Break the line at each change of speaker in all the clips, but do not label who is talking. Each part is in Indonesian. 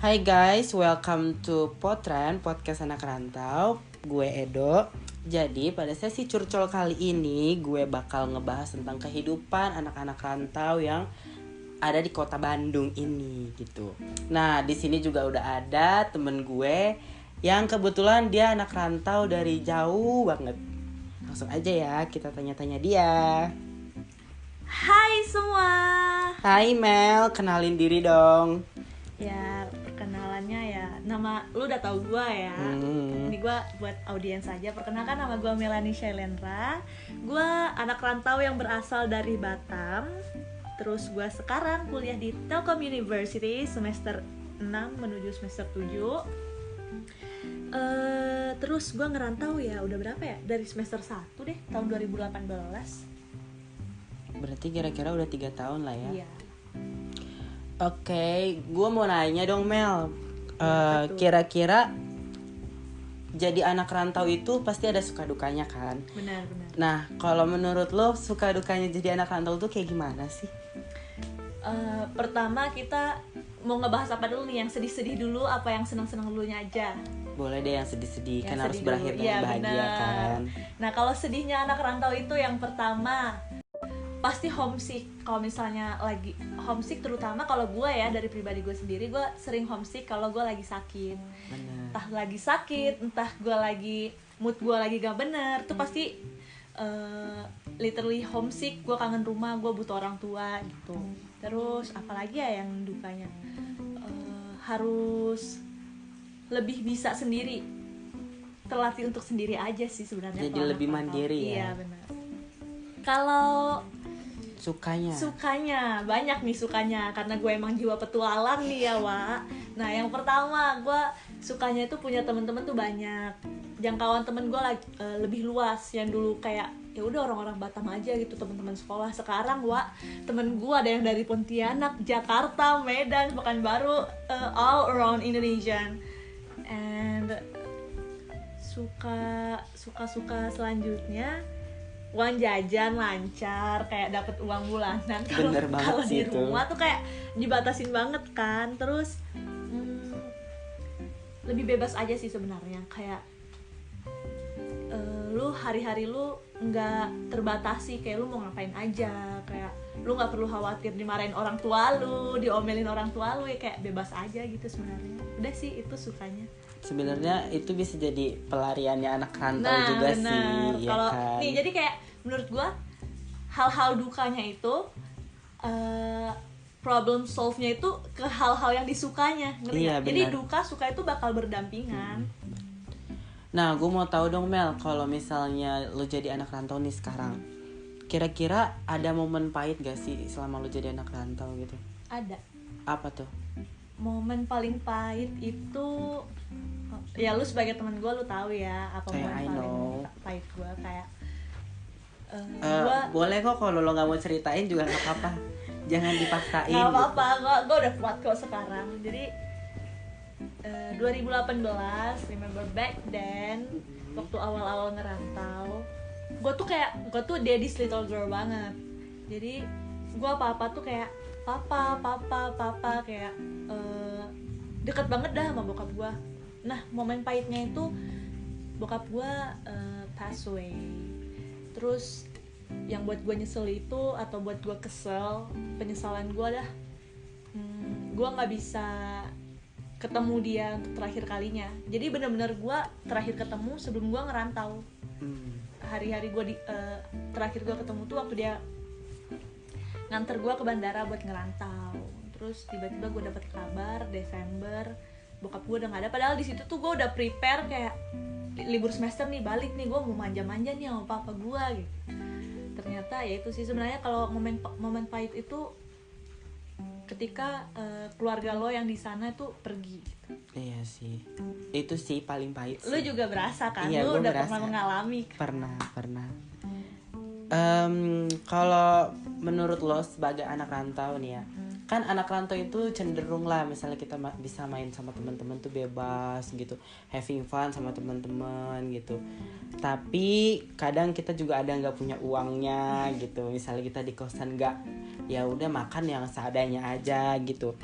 Hai guys, welcome to Potran, podcast anak rantau. Gue Edo. Jadi pada sesi curcol kali ini gue bakal ngebahas tentang kehidupan anak-anak rantau yang ada di kota Bandung ini gitu. Nah, di sini juga udah ada temen gue yang kebetulan dia anak rantau dari jauh banget. Langsung aja ya kita tanya-tanya dia.
Hai semua.
Hai Mel, kenalin diri dong.
Ya, perkenalannya ya, nama lu udah tahu gua ya. Ini gua buat audiens saja. Perkenalkan, nama gua Melanie Shailendra. Gua anak rantau yang berasal dari Batam. Terus gua sekarang kuliah di Telkom University semester 6 menuju semester 7. Terus gua ngerantau ya udah berapa ya? Dari semester 1 deh, tahun 2018.
Berarti kira-kira udah 3 tahun lah ya.
Iya.
Oke, gue mau nanya dong Mel.
Apa tuh?
Kira-kira jadi anak rantau itu pasti ada suka dukanya kan?
Benar.
Nah, kalau menurut lo suka dukanya jadi anak rantau tuh kayak gimana sih?
Pertama kita mau ngebahas apa dulu nih? Yang sedih-sedih dulu, apa yang senang-senang dulunya aja?
Boleh deh yang sedih-sedih, kan
Yang
harus
sedih
berakhir
dulu.
dengan
Iya,
bahagia
benar.
kan?
Nah, kalau sedihnya anak rantau itu yang pertama pasti homesick. Kalau misalnya lagi homesick, terutama kalau gue ya, dari pribadi gue sendiri, gue sering homesick kalau gue lagi sakit.
Benar.
Entah lagi sakit, entah gue lagi mood gue lagi gak bener, tuh pasti literally homesick. Gue kangen rumah, gue butuh orang tua gitu. Terus apalagi ya yang dukanya, harus lebih bisa sendiri, terlatih untuk sendiri aja sih sebenarnya.
Jadi
kalau
lebih
anak rantau.
mandiri ya?
Iya benar. Kalau sukanya banyak nih sukanya, karena gue emang jiwa petualang nih ya Wak. Nah yang pertama, gue sukanya itu punya teman-teman tuh banyak, jangkauan temen gue lebih luas. Yang dulu kayak ya udah orang-orang Batam aja gitu, teman-teman sekolah. Sekarang Wak, temen gue ada yang dari Pontianak, Jakarta, Medan, Pekanbaru, all around Indonesian. And suka selanjutnya, uang jajan lancar, kayak dapet uang bulanan.
Bener banget
Kalau
sih
di
itu.
rumah tuh kayak dibatasin banget kan. Terus lebih bebas aja sih sebenarnya, kayak lu hari-hari lu nggak terbatasi, kayak lu mau ngapain aja, kayak lu nggak perlu khawatir dimarahin orang tua lu, diomelin orang tua lu, ya kayak bebas aja gitu sebenarnya. Udah sih, itu sukanya.
Sebenarnya itu bisa jadi pelariannya anak rantau juga
benar.
sih, ya
Kalau
kan?
nih, jadi kayak menurut gua hal-hal dukanya itu problem solve-nya itu ke hal-hal yang disukanya, ngerti
Iya,
nggak? Jadi
benar.
duka suka itu bakal berdampingan.
Nah, gue mau tahu dong Mel, kalau misalnya lo jadi anak rantau nih sekarang, kira-kira ada momen pahit gak sih selama lo jadi anak rantau gitu?
Ada.
Apa tuh?
Momen paling pahit itu, ya lu sebagai teman gue lu tahu ya apa
Kayak
momen
I
paling
know.
pahit gue. Kayak
Boleh kok kalau lo nggak mau ceritain juga nggak apa-apa, jangan dipaksain.
nggak apa-apa, gue udah kuat kok sekarang. Jadi 2018, remember back then, waktu awal-awal ngerantau, gue tuh daddy's little girl banget. Jadi gue apa-apa tuh kayak papa, kayak deket banget dah sama bokap gue. Nah, momen pahitnya itu bokap gue pass away. Terus yang buat gue nyesel itu, atau buat gue kesel, penyesalan gue dah, gue nggak bisa ketemu dia untuk terakhir kalinya. Jadi benar-benar gue terakhir ketemu sebelum gue ngerantau. Hari-hari gue terakhir gue ketemu tuh waktu dia nganter gue ke bandara buat ngerantau. Terus tiba-tiba gue dapet kabar Desember bokap gue udah nggak ada. Padahal di situ tuh gue udah prepare kayak libur semester nih, balik nih, gue mau manja-manja nih sama papa gue gitu. Ternyata ya itu sih sebenarnya. Kalau momen pahit itu ketika keluarga lo yang di sana itu pergi gitu.
Iya sih, itu sih paling pahit sih.
Lu juga berasa kan?
Iya,
Lu
gua
udah
berasa.
pernah mengalami kan?
Pernah. Kalau menurut lo sebagai anak rantau nih ya, kan anak rantau itu cenderung lah, misalnya kita bisa main sama teman-teman tuh bebas gitu, having fun sama teman-teman gitu. Tapi kadang kita juga ada nggak punya uangnya gitu, misalnya kita di kosan nggak, ya udah makan yang seadanya aja gitu.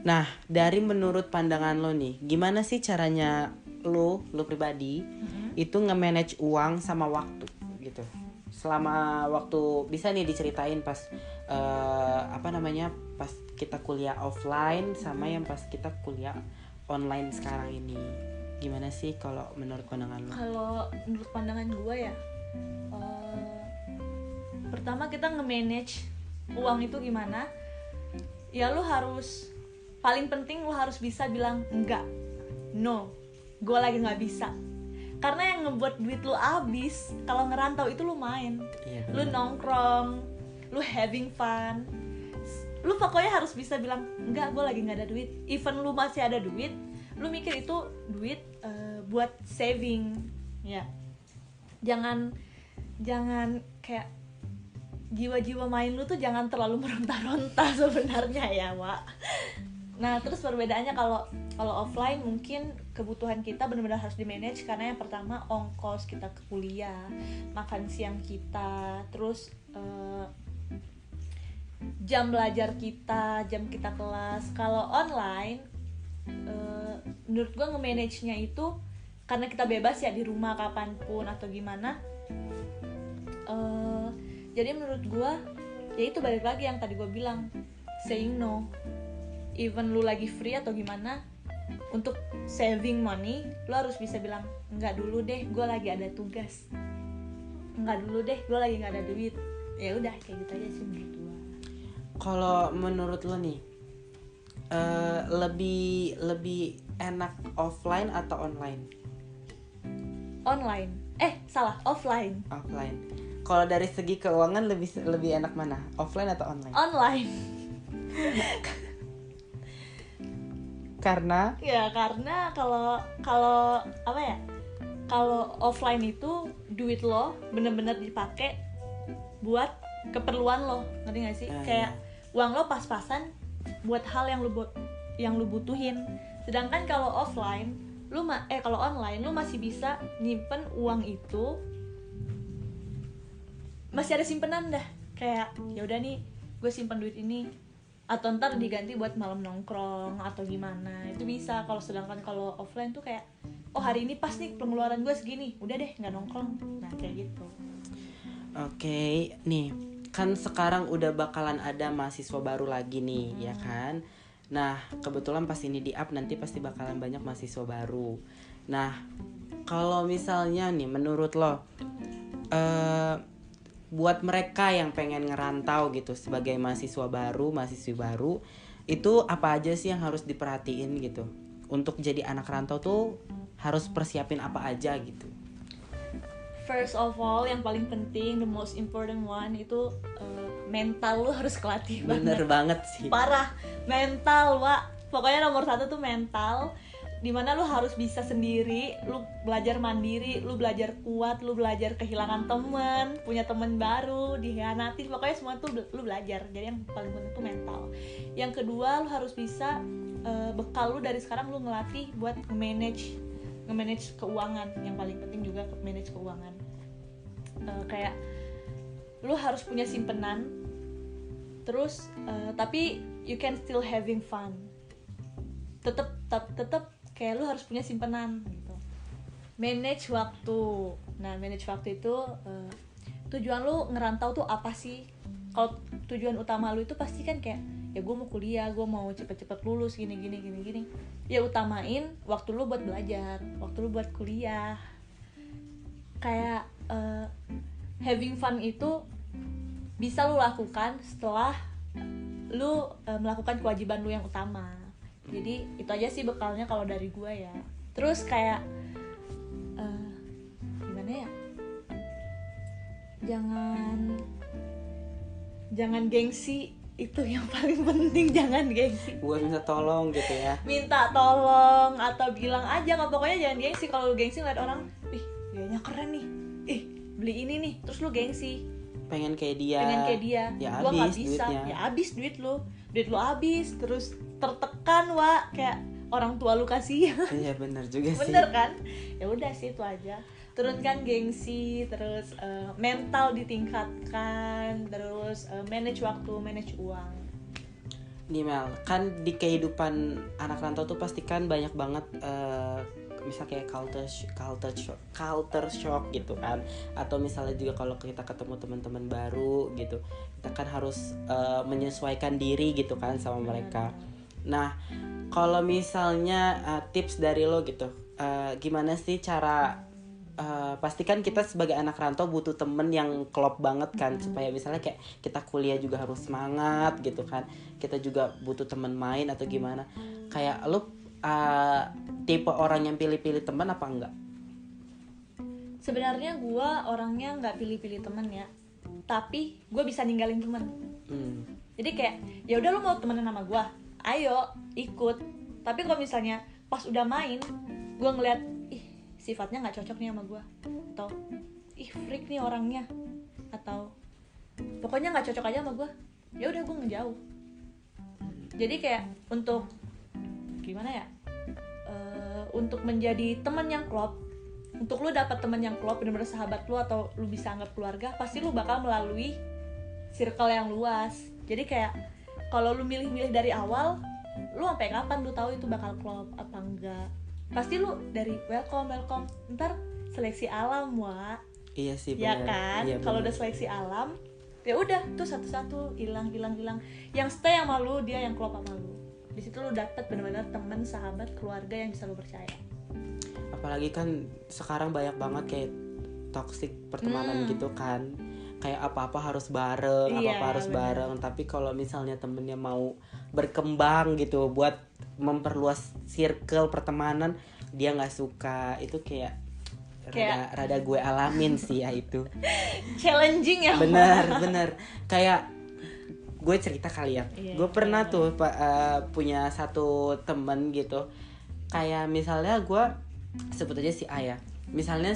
Nah, dari menurut pandangan lo nih, gimana sih caranya lo pribadi itu nge-manage uang sama waktu gitu? Selama waktu bisa nih diceritain pas pas kita kuliah offline sama yang pas kita kuliah online sekarang ini. Gimana sih kalau menurut pandangan lo?
Kalau menurut pandangan gue ya, pertama kita nge-manage uang itu gimana? Ya lu harus, paling penting lu harus bisa bilang enggak, no, gue lagi nggak bisa. Karena yang ngebuat duit lu abis kalau ngerantau itu lu main, lu nongkrong, lu having fun. Lu pokoknya harus bisa bilang enggak, gue lagi nggak ada duit. Even lu masih ada duit, lu mikir itu duit buat saving, ya. Jangan kayak jiwa-jiwa main lu tuh jangan terlalu meronta-ronta sebenarnya ya, Wak. Nah, terus perbedaannya kalau offline mungkin kebutuhan kita benar-benar harus di-manage, karena yang pertama ongkos kita ke kuliah, makan siang kita, terus jam belajar kita, jam kita kelas. Kalau online menurut gue nge-manage-nya itu karena kita bebas ya di rumah kapanpun atau gimana. Jadi menurut gue ya itu balik lagi yang tadi gue bilang, saying no. Even lu lagi free atau gimana, untuk saving money lu harus bisa bilang enggak dulu deh, gue lagi ada tugas, enggak dulu deh, gue lagi nggak ada duit. Ya udah kayak gitu aja sih menurut gue.
Kalau menurut lo nih, lebih enak offline atau online?
Online. Offline.
Offline. Kalau dari segi keuangan lebih enak mana? Offline atau online?
Online.
Karena
kalau apa ya? Kalau offline itu duit lo bener-bener dipakai buat keperluan lo, ngerti gak sih? Kayak uang lo pas-pasan buat hal yang lu butuhin. Sedangkan kalau offline, kalau online lu masih bisa nyimpen uang itu, masih ada simpenan dah. Kayak ya udah nih, gue simpen duit ini, atau ntar diganti buat malam nongkrong atau gimana, itu bisa. Sedangkan kalau offline tuh kayak, oh hari ini pas nih pengeluaran gue segini, udah deh nggak nongkrong. Nah kayak gitu.
Oke, nih kan sekarang udah bakalan ada mahasiswa baru lagi nih, ya kan? Nah, kebetulan pas ini di-up nanti pasti bakalan banyak mahasiswa baru. Nah, kalau misalnya nih menurut lo, buat mereka yang pengen ngerantau gitu sebagai mahasiswi baru, itu apa aja sih yang harus diperhatiin gitu? Untuk jadi anak rantau tuh harus persiapin apa aja gitu?
First of all, yang paling penting, the most important one itu mental lu harus kelatih banget.
Bener banget sih.
Parah, mental, Wak. Pokoknya nomor 1 tuh mental. Dimana lu harus bisa sendiri, lu belajar mandiri, lu belajar kuat, lu belajar kehilangan temen, punya temen baru, dihianatin. Pokoknya semua tuh lu belajar. Jadi yang paling penting tuh mental. Yang kedua, lu harus bisa bekal lu dari sekarang lu ngelatih buat manage keuangan. Yang paling penting juga manage keuangan. Kayak lu harus punya simpenan, terus tapi you can still having fun. Tetap kayak lu harus punya simpenan gitu. Manage waktu. Nah, manage waktu itu tujuan lu ngerantau tuh apa sih? Kalau tujuan utama lu itu pasti kan kayak, ya gue mau kuliah, gue mau cepet-cepet lulus gini. Ya utamain waktu lu buat belajar, waktu lu buat kuliah. Kayak having fun itu bisa lu lakukan setelah lu melakukan kewajiban lu yang utama. Jadi itu aja sih bekalnya kalau dari gue ya. Terus kayak gimana ya? Jangan gengsi, itu yang paling penting. Jangan gengsi
buat minta tolong gitu ya,
minta tolong atau bilang aja, nggak, pokoknya jangan gengsi. Kalau lu gengsi ngeliat orang, ih kayaknya keren nih, beli ini nih, terus lu gengsi
pengen kayak dia,
ya gua nggak bisa duitnya. Ya abis duit lu abis, terus tertekan, Wak, kayak orang tua lu kasih.
Iya benar juga sih.
Bener kan? Ya udah sih itu aja. Turunkan gengsi, terus mental ditingkatkan, terus manage waktu, manage uang.
nih Mel, kan di kehidupan anak rantau tuh pasti kan banyak banget misal kayak culture shock gitu kan, atau misalnya juga kalau kita ketemu teman-teman baru gitu, kita kan harus menyesuaikan diri gitu kan sama mereka. Nah, kalau misalnya tips dari lo gitu, gimana sih cara pastikan kita sebagai anak rantau butuh temen yang klop banget kan, supaya misalnya kayak kita kuliah juga harus semangat gitu kan, kita juga butuh temen main atau gimana. Kayak lo tipe orang yang pilih-pilih teman apa enggak?
Sebenarnya gue orangnya nggak pilih-pilih temen ya, tapi gue bisa ninggalin temen. Jadi kayak ya udah lu mau temenan sama gue, ayo ikut. Tapi kalau misalnya pas udah main gue ngeliat ih sifatnya nggak cocok nih sama gue, atau ih freak nih orangnya, atau pokoknya nggak cocok aja sama gue, ya udah gue ngejauh. Jadi kayak untuk gimana ya, untuk menjadi teman yang klop, untuk lu dapat teman yang klop benar-benar sahabat lu atau lu bisa anggap keluarga, pasti lu bakal melalui circle yang luas. Jadi kayak kalau lu milih-milih dari awal, lu sampai kapan lu tahu itu bakal klop apa enggak? Pasti lu dari welcome, ntar seleksi alam, Wak.
Iya sih,
ya
bener.
kan,
Iya,
kalau
bener.
udah seleksi alam ya udah tuh satu-satu hilang, yang stay sama lu dia yang klop sama lu. Di situ lu dapet benar-benar teman, sahabat, keluarga yang bisa lu percaya.
Apalagi kan sekarang banyak banget kayak toxic pertemanan gitu kan, kayak apa-apa harus bareng,
Iya,
apa-apa harus
bener.
bareng. Tapi kalau misalnya temennya mau berkembang gitu buat memperluas circle pertemanan, dia nggak suka, itu kayak rada gue alamin sih ya itu.
Challenging ya.
Bener kayak gue cerita kali ya.
Iya,
Gue pernah tuh punya satu temen gitu, kayak misalnya gue sebut aja si A ya. Misalnya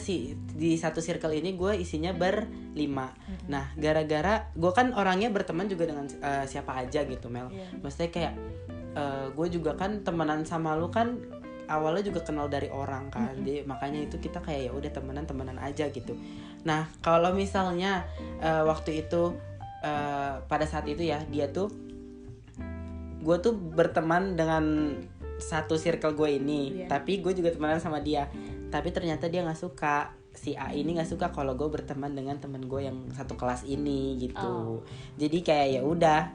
di satu circle ini gue isinya berlima. Nah, gara-gara gue kan orangnya berteman juga dengan siapa aja gitu, Mel. Maksudnya kayak gue juga kan temenan sama lu kan awalnya juga kenal dari orang kan. Jadi makanya itu kita kayak ya udah temenan aja gitu. Nah, kalau misalnya waktu itu pada saat itu ya, gue tuh berteman dengan satu circle gue ini, tapi gue juga temenan sama dia. Tapi ternyata dia nggak suka, si A ini nggak suka kalau gue berteman dengan temen gue yang satu kelas ini gitu. Jadi kayak ya udah,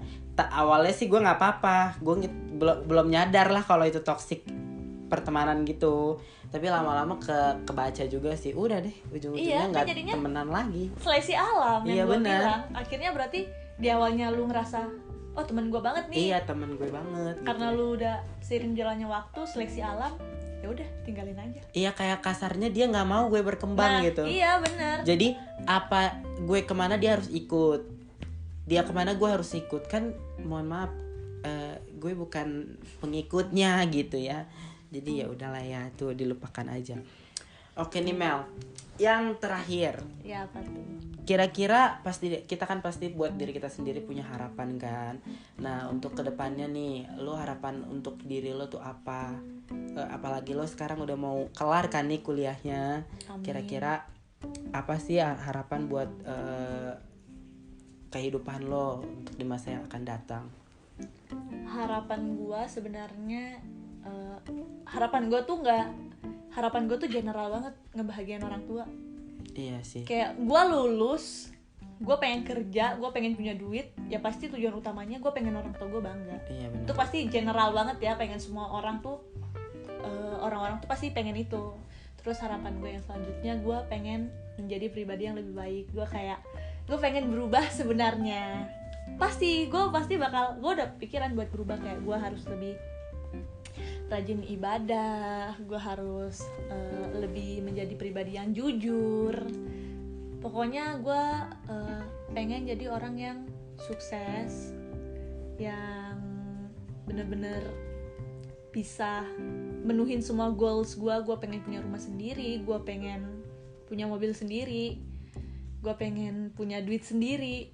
awalnya sih gue nggak apa-apa, gue belum nyadar lah kalau itu toxic pertemanan gitu. Tapi lama-lama kebaca juga sih, udah deh ujung-ujungnya nggak temenan lagi.
Seleksi alam yang gue bilang. Akhirnya berarti di awalnya lu ngerasa oh temen gue banget nih.
Iya, temen gue banget.
Karena gitu. Lu udah seiring jalannya waktu seleksi alam, ya udah tinggalin aja.
Iya, kayak kasarnya dia nggak mau gue berkembang gitu.
Iya benar.
Jadi apa gue kemana dia harus ikut, dia kemana gue harus ikut kan. Mohon maaf, gue bukan pengikutnya gitu ya. Jadi ya udahlah ya, tuh dilupakan aja. Oke nih Mel, yang terakhir.
Ya apa tuh?
Kira-kira kita kan pasti buat diri kita sendiri punya harapan kan. Nah untuk kedepannya nih, lo harapan untuk diri lo tuh apa? Apalagi lo sekarang udah mau kelar kan nih kuliahnya.
Amin.
Kira-kira apa sih harapan buat kehidupan lo untuk di masa yang akan datang?
Harapan gue sebenarnya harapan gue tuh general banget, ngebahagiain orang tua.
Iya sih.
Kayak gue lulus, gue pengen kerja, gue pengen punya duit, ya pasti tujuan utamanya gue pengen orang tua gue bangga.
Iya, benar.
Itu pasti general banget ya, pengen semua orang tuh orang-orang tuh pasti pengen itu. Terus harapan gue yang selanjutnya, gue pengen menjadi pribadi yang lebih baik. Gue pengen berubah sebenarnya. Gue udah pikiran buat berubah, kayak gue harus lebih rajin ibadah, gue harus lebih menjadi pribadi yang jujur. Pokoknya gue pengen jadi orang yang sukses, yang bener-bener bisa menuhin semua goals gue. Gue pengen punya rumah sendiri, gue pengen punya mobil sendiri, gue pengen punya duit sendiri.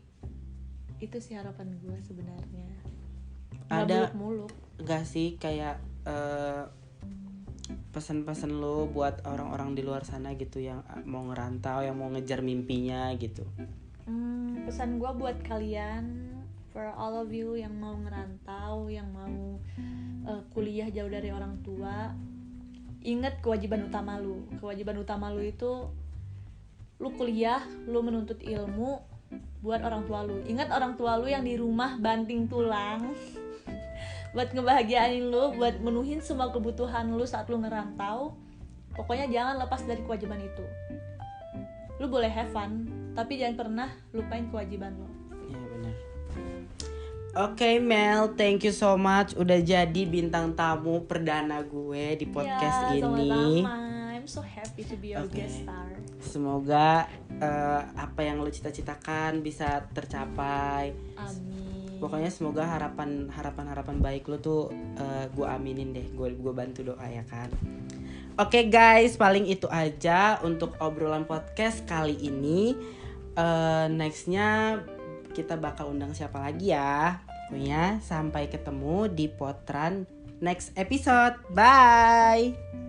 Itu sih harapan gue sebenarnya.
Ada
muluk-muluk
gak sih kayak pesan-pesan lo buat orang-orang di luar sana gitu yang mau ngerantau, yang mau ngejar mimpinya gitu?
Pesan gue buat kalian, for all of you yang mau ngerantau, yang mau kuliah jauh dari orang tua, ingat kewajiban utama lu. Kewajiban utama lu itu lu kuliah, lu menuntut ilmu buat orang tua lu. Ingat orang tua lu yang di rumah banting tulang buat ngebahagiain lu, buat menuhin semua kebutuhan lu saat lu ngerantau. Pokoknya jangan lepas dari kewajiban itu. Lu boleh have fun, tapi jangan pernah lupain kewajiban lu.
Iya benar. Oke Mel, thank you so much udah jadi bintang tamu perdana gue di podcast ini.
Sama-sama. I'm so happy to be your guest star.
Semoga apa yang lu cita-citakan bisa tercapai.
Amin.
Pokoknya semoga harapan baik lu tuh gue aminin deh, gue bantu doa ya kan. Oke guys, paling itu aja untuk obrolan podcast kali ini. Nextnya kita bakal undang siapa lagi ya. Pokoknya sampai ketemu di Potran next episode. Bye.